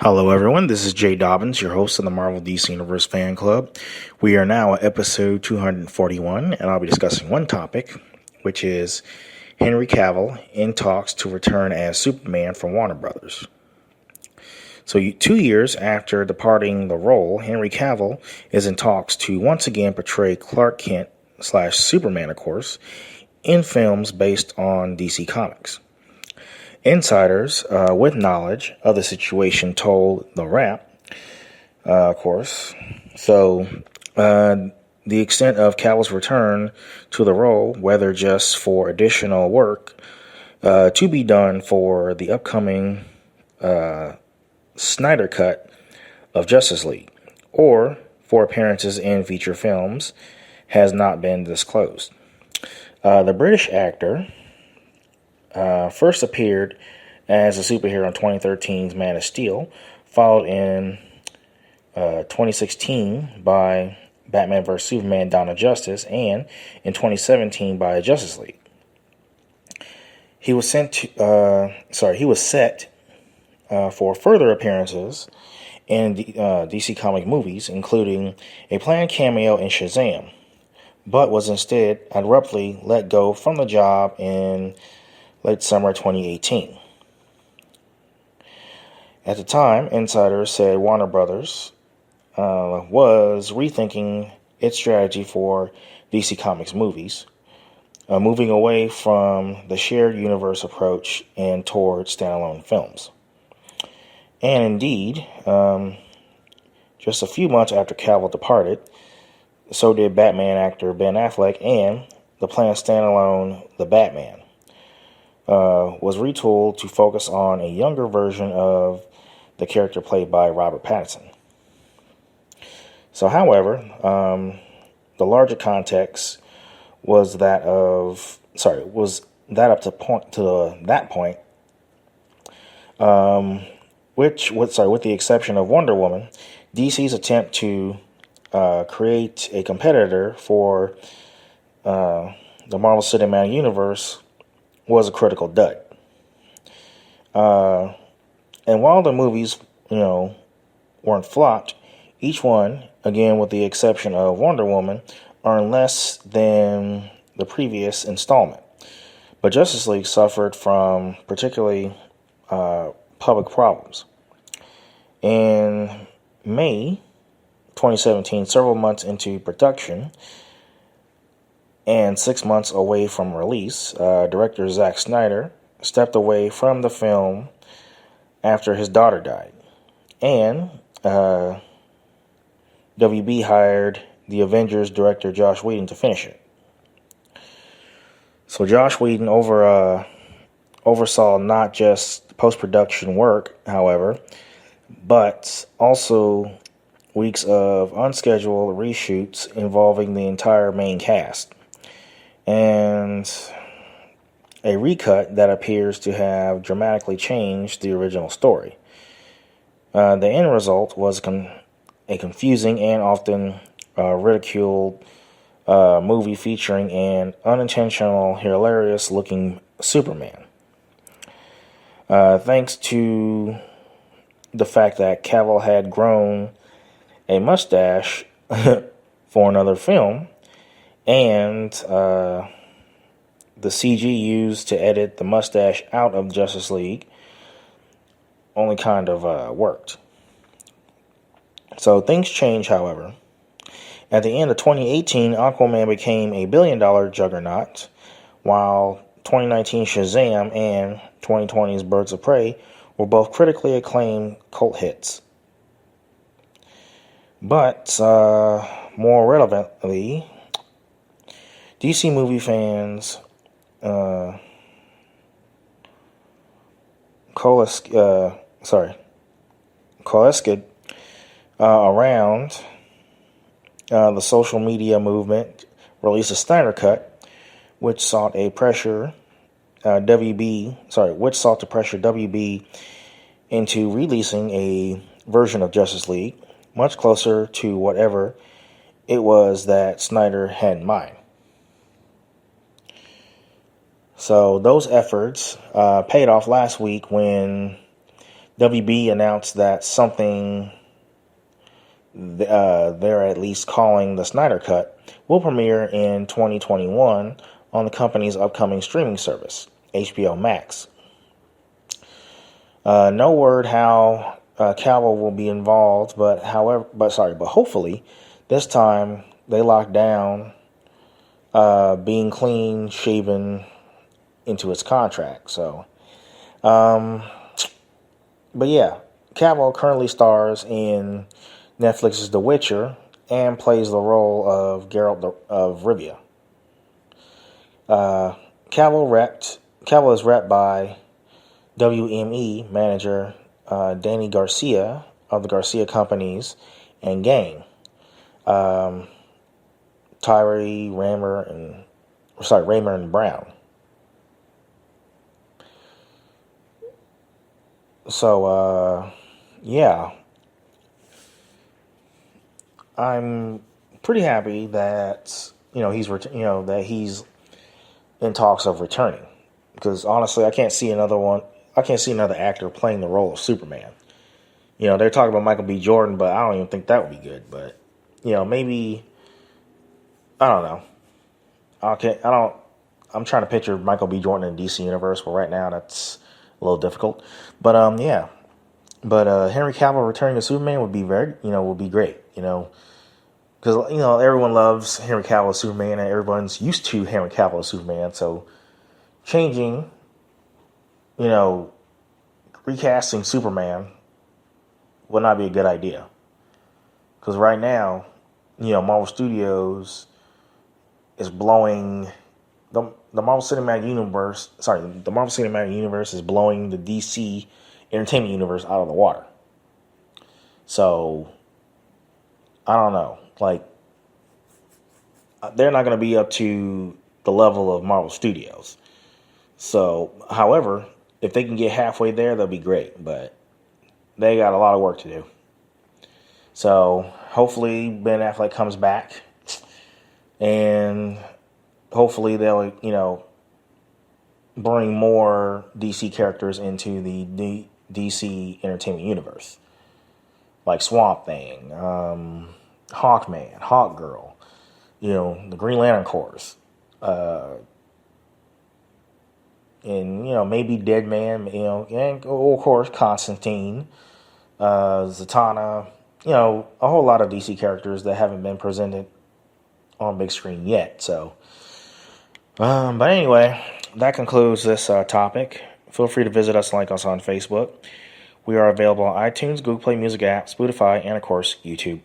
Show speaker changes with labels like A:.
A: Hello, everyone. This is Jay Dobbins, your host of the Marvel DC Universe Fan Club. We are now at episode 241, and I'll be discussing one topic, which is Henry Cavill in talks to return as Superman from Warner Brothers. So, 2 years after departing the role, Henry Cavill is in talks to once again portray Clark Kent / Superman, of course, in films based on DC Comics. Insiders with knowledge of the situation told The Wrap, of course. So, the extent of Cavill's return to the role, whether just for additional work to be done for the upcoming Snyder Cut of Justice League, or for appearances in feature films, has not been disclosed. The British actor first appeared as a superhero in 2013's Man of Steel, followed in 2016 by Batman vs. Superman: Dawn of Justice, and in 2017 by Justice League. He was set for further appearances in DC comic movies, including a planned cameo in Shazam, but was instead abruptly let go from the job in late summer 2018. At the time, insiders said Warner Brothers was rethinking its strategy for DC Comics movies, moving away from the shared universe approach and toward standalone films. And indeed, just a few months after Cavill departed, so did Batman actor Ben Affleck, and the planned standalone The Batman was retooled to focus on a younger version of the character played by Robert Pattinson. So, however, the larger context was that up to that point, with the exception of Wonder Woman, DC's attempt to create a competitor for the Marvel Cinematic Universe was a critical dud. And while the movies, weren't flopped, each one, again with the exception of Wonder Woman, earned less than the previous installment. But Justice League suffered from particularly public problems. In May 2017, several months into production and 6 months away from release, director Zack Snyder stepped away from the film after his daughter died, and WB hired the Avengers director Joss Whedon to finish it. So Joss Whedon oversaw not just post-production work, however, but also weeks of unscheduled reshoots involving the entire main cast, and a recut that appears to have dramatically changed the original story. The end result was a confusing and often ridiculed movie featuring an unintentional, hilarious-looking Superman. Thanks to the fact that Cavill had grown a mustache for another film, and the CG used to edit the mustache out of Justice League only kind of worked. So things change, however. At the end of 2018, Aquaman became a billion-dollar juggernaut, while 2019 Shazam and 2020's Birds of Prey were both critically acclaimed cult hits. But more relevantly, DC movie fans coalesced around the social media movement released a Snyder Cut, which sought to pressure WB into releasing a version of Justice League much closer to whatever it was that Snyder had in mind. So those efforts paid off last week when WB announced that something they're at least calling the Snyder Cut will premiere in 2021 on the company's upcoming streaming service, HBO Max. No word how Cavill will be involved, but hopefully this time they lock down being clean shaven into its contract. So, but yeah, Cavill currently stars in Netflix's The Witcher and plays the role of Geralt of Rivia. Cavill is repped by WME manager Danny Garcia of the Garcia Companies and Gang. Tyree Raymer and Brown. So yeah, I'm pretty happy that that he's in talks of returning, because honestly, I can't see another actor playing the role of Superman. They're talking about Michael B. Jordan, but I don't even think that would be good. But maybe, I don't know. I'm trying to picture Michael B. Jordan in DC Universe, but right now that's a little difficult. But yeah. But Henry Cavill returning as Superman would be would be great. Because everyone loves Henry Cavill as Superman, and everyone's used to Henry Cavill as Superman. So changing, recasting Superman would not be a good idea. Because right now, Marvel Studios is blowing the Marvel Cinematic Universe. The Marvel Cinematic Universe is blowing the DC Entertainment Universe out of the water. So I don't know. They're not going to be up to the level of Marvel Studios. So, however, if they can get halfway there, they'll be great. But they got a lot of work to do. So, hopefully Ben Affleck comes back. And hopefully they'll, bring more DC characters into the DC Entertainment Universe. Like Swamp Thing, Hawkman, Hawkgirl, the Green Lantern Corps, and maybe Deadman, and of course Constantine, Zatanna, a whole lot of DC characters that haven't been presented on big screen yet. So, but anyway, that concludes this topic. Feel free to visit us and like us on Facebook. We are available on iTunes, Google Play Music app, Spotify, and of course YouTube.